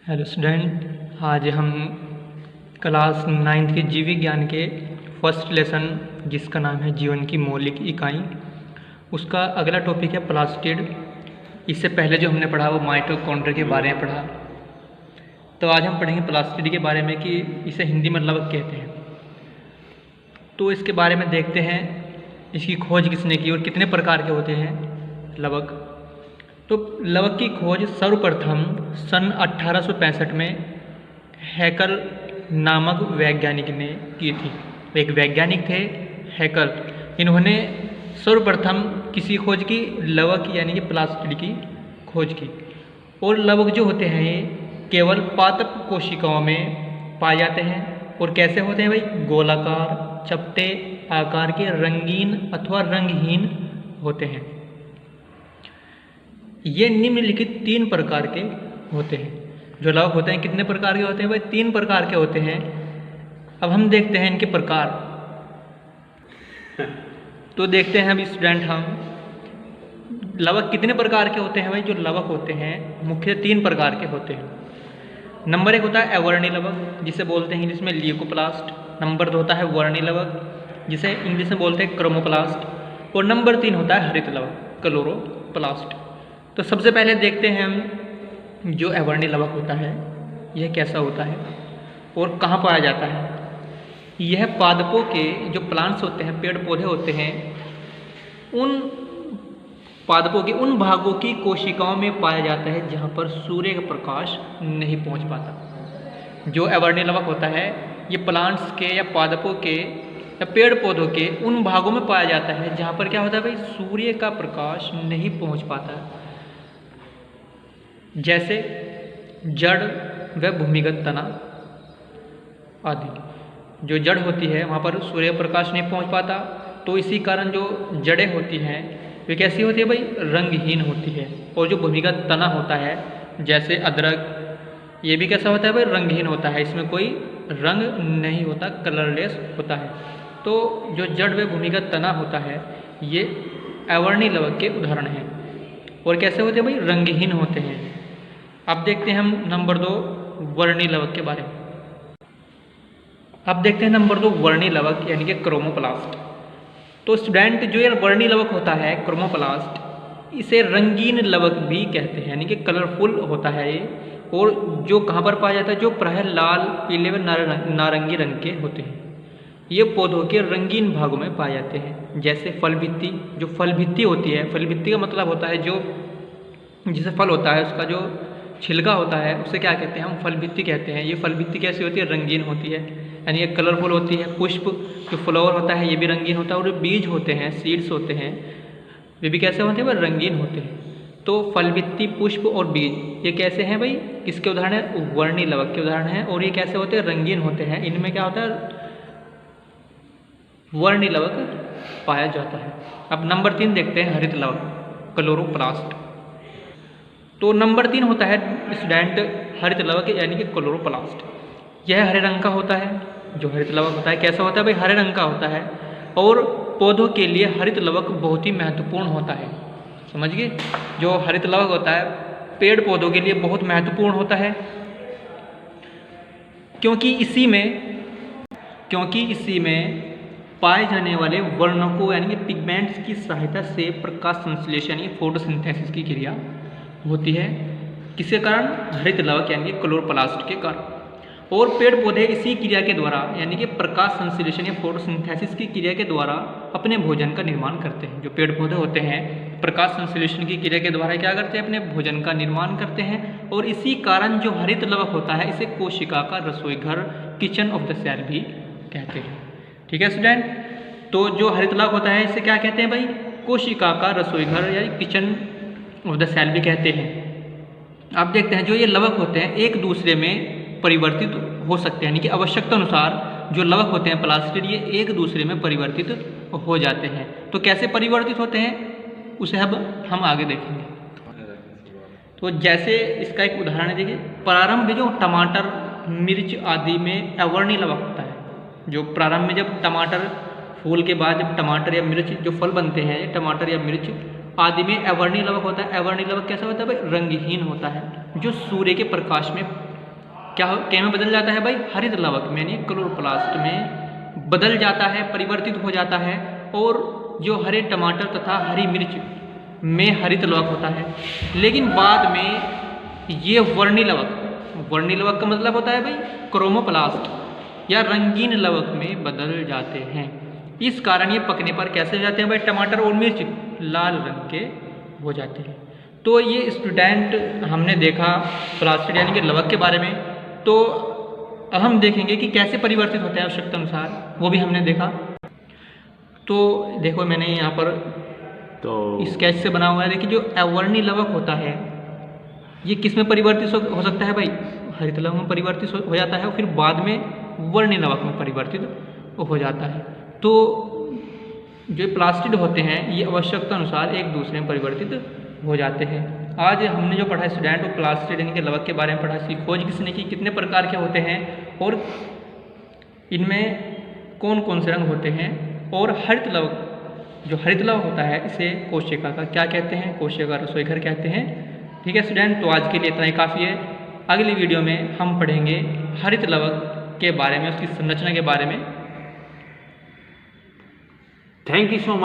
Hello student, आज हम class 9th के जीव विज्ञान के फर्स्ट लेसन जिसका नाम है जीवन की मौलिक इकाई, उसका अगला टॉपिक है प्लास्टिड। इससे पहले जो हमने पढ़ा वो माइटोकॉन्ड्रिया के बारे में पढ़ा। तो आज हम पढ़ेंगे प्लास्टिड के बारे में कि इसे हिंदी में लवक कहते हैं। तो इसके बारे में देखते हैं इसकी खोज किसने की और कितने प्रकार के होते हैं लवक। तो लवक की खोज सर्वप्रथम सन 1865 में हैकल नामक वैज्ञानिक ने की थी। एक वैज्ञानिक थे हैकल। इन्होंने सर्वप्रथम किसी खोज की लवक यानी कि प्लास्टिड की खोज की। और लवक जो होते हैं ये केवल पादप कोशिकाओं में पाए जाते हैं। और कैसे होते हैं भाई? गोलाकार, चपटे आकार के, रंगीन अथवा रंगहीन होते हैं। ये निम्नलिखित 3 प्रकार के होते हैं। जो लवक होते हैं कितने प्रकार के होते हैं भाई? 3 प्रकार के होते हैं। अब हम देखते हैं इनके प्रकार। तो देखते हैं अभी स्टूडेंट, हम लवक कितने प्रकार के होते हैं भाई? जो लवक होते हैं मुख्य 3 प्रकार के होते हैं। नंबर 1 होता है अवर्णी लवक, जिसे बोलते हैं इंग्लिश में ल्यूकोप्लास्ट। नंबर 2 होता है वर्णी लवक, जिसे इंग्लिश में बोलते हैं क्रोमोप्लास्ट। और नंबर 3 होता है हरित लवक, क्लोरोप्लास्ट। तो सबसे पहले देखते हैं हम जो अवर्णी लवक होता है यह कैसा होता है और कहाँ पाया जाता है। यह पादपों के जो प्लांट्स होते हैं, पेड़ पौधे होते हैं, उन पादपों के उन भागों की कोशिकाओं में पाया जाता है जहाँ पर सूर्य का प्रकाश नहीं पहुँच पाता। जो अवर्णी लवक होता है ये प्लांट्स के या पादपों के या पेड़ पौधों के उन भागों में पाया जाता है जहाँ पर क्या होता है भाई? सूर्य का प्रकाश नहीं पहुँच पाता। जैसे जड़ व भूमिगत तना आदि। जो जड़ होती है वहाँ पर सूर्य प्रकाश नहीं पहुँच पाता, तो इसी कारण जो जड़ें होती हैं वे कैसी होती है भाई? रंगहीन होती है। और जो भूमिगत तना होता है जैसे अदरक, ये भी कैसा होता है भाई? रंगहीन होता है। इसमें कोई रंग नहीं होता, कलरलेस होता है। तो जो जड़ व भूमिगत तना होता है ये अवर्णी लवक के उदाहरण हैं। और कैसे होते हैं भाई? रंगहीन होते हैं। अब देखते हैं हम नंबर 2 वर्णी लवक के बारे में। अब देखते हैं नंबर 2 वर्णी लवक यानी कि क्रोमोप्लास्ट। तो स्टूडेंट जो ये वर्णी लवक होता है क्रोमोप्लास्ट, इसे रंगीन लवक भी कहते हैं, यानी कि कलरफुल होता है ये। और जो कहाँ पर पाया जाता है? जो प्रायः लाल, पीले व नारंगी रंग के होते हैं। ये पौधों के रंगीन भागों में पाए जाते हैं। जैसे फल भित्ति, जो फल भित्ति होती है, फल भित्ति का मतलब होता है जो जिसे फल होता है उसका जो छिलका होता है उसे क्या कहते हैं? हम फल भित्ति कहते हैं। ये फल भित्ति कैसी होती है? रंगीन होती है, यानी ये कलरफुल होती है। पुष्प जो फ्लावर होता है ये भी रंगीन होता है। और जो बीज होते हैं, सीड्स होते हैं, वे भी कैसे होते हैं? वह रंगीन होते हैं। तो फल भित्ति, पुष्प और बीज ये कैसे हैं भाई? किसके उदाहरण है? वर्णी लवक के उदाहरण हैं। और ये कैसे होते हैं? रंगीन होते हैं। इनमें क्या होता है? वर्णी लवक पाया जाता है। अब नंबर 3 देखते हैं हरित लवक, क्लोरोप्लास्ट। तो नंबर 3 होता है स्टूडेंट हरित लवक यानी कि क्लोरोप्लास्ट। यह हरे रंग का होता है। जो हरित लवक होता है कैसा होता है भाई? हरे रंग का होता है। और पौधों के लिए हरित लवक बहुत ही महत्वपूर्ण होता है। समझ गए? जो हरित लवक होता है पेड़ पौधों के लिए बहुत महत्वपूर्ण होता है, क्योंकि इसी में पाए जाने वाले वर्णकों यानी कि पिगमेंट्स की सहायता से प्रकाश संश्लेषण या फोटोसिंथेसिस की क्रिया होती है। किसके कारण? हरित लवक यानी कि क्लोरोप्लास्ट के कारण। और पेड़ पौधे इसी क्रिया के द्वारा यानी कि प्रकाश संश्लेषण या फोटोसिंथेसिस की क्रिया के द्वारा अपने भोजन का निर्माण करते हैं। जो पेड़ पौधे होते हैं प्रकाश संश्लेषण की क्रिया के द्वारा क्या करते हैं? अपने भोजन का निर्माण करते हैं। और इसी कारण जो हरित लवक होता है इसे कोशिका का रसोई घर, किचन ऑफ द सेल भी कहते हैं। ठीक है स्टूडेंट? तो जो हरित लवक होता है इसे क्या कहते हैं भाई? कोशिका का रसोई घर या किचन ऑफ द सेल भी कहते हैं। अब देखते हैं जो ये लवक होते हैं एक दूसरे में परिवर्तित हो सकते हैं, यानी कि आवश्यकता अनुसार जो लवक होते हैं प्लास्टिड ये एक दूसरे में परिवर्तित हो जाते हैं। तो कैसे परिवर्तित होते हैं उसे अब हम आगे देखेंगे। तो जैसे इसका एक उदाहरण है, देखिए प्रारंभ में जो टमाटर, मिर्च आदि में अवर्णी लवक होता है। जो प्रारंभ में जब टमाटर फूल के बाद जब टमाटर या मिर्च जो फल बनते हैं, टमाटर या मिर्च आदि में अवर्णी लवक होता है। अवर्णी लवक कैसा होता है भाई? रंगहीन होता है, जो सूर्य के प्रकाश में क्या में बदल जाता है भाई? हरित लवक में यानी क्लोरोप्लास्ट में बदल जाता है, परिवर्तित हो जाता है। और जो हरे टमाटर तथा हरी मिर्च में हरित लवक होता है, लेकिन बाद में ये वर्णी लवक का मतलब होता है भाई क्रोमोप्लास्ट या रंगीन लवक में बदल जाते हैं। इस कारण ये पकने पर कैसे हो जाते हैं भाई? टमाटर और मिर्च लाल रंग के हो जाते हैं। तो ये स्टूडेंट हमने देखा प्लास्टिड यानी कि लवक के बारे में। तो अब हम देखेंगे कि कैसे परिवर्तित होता है आवश्यकता अनुसार, वो भी हमने देखा। तो देखो मैंने यहाँ पर तो स्केच से बना हुआ है। देखिए जो अवर्णी लवक होता है ये किस में परिवर्तित हो सकता है भाई? हरित लवक में परिवर्तित हो जाता है और फिर बाद में वर्णी लवक में परिवर्तित हो जाता है। तो जो प्लास्टिड होते हैं ये आवश्यकता अनुसार एक दूसरे में परिवर्तित हो जाते हैं। आज हमने जो पढ़ा स्टूडेंट वो प्लास्टिड यानी कि लवक के बारे में पढ़ा। इसकी खोज किसने की, कितने प्रकार के होते हैं और इनमें कौन कौन से रंग होते हैं। और हरित लवक, जो हरित लवक होता है इसे कोशिका का क्या कहते हैं? कोशिका रसोई घर कहते हैं। ठीक है स्टूडेंट, तो आज के लिए इतना ही काफ़ी है। अगली वीडियो में हम पढ़ेंगे हरित लवक के बारे में, उसकी संरचना के बारे में। Thank you so much.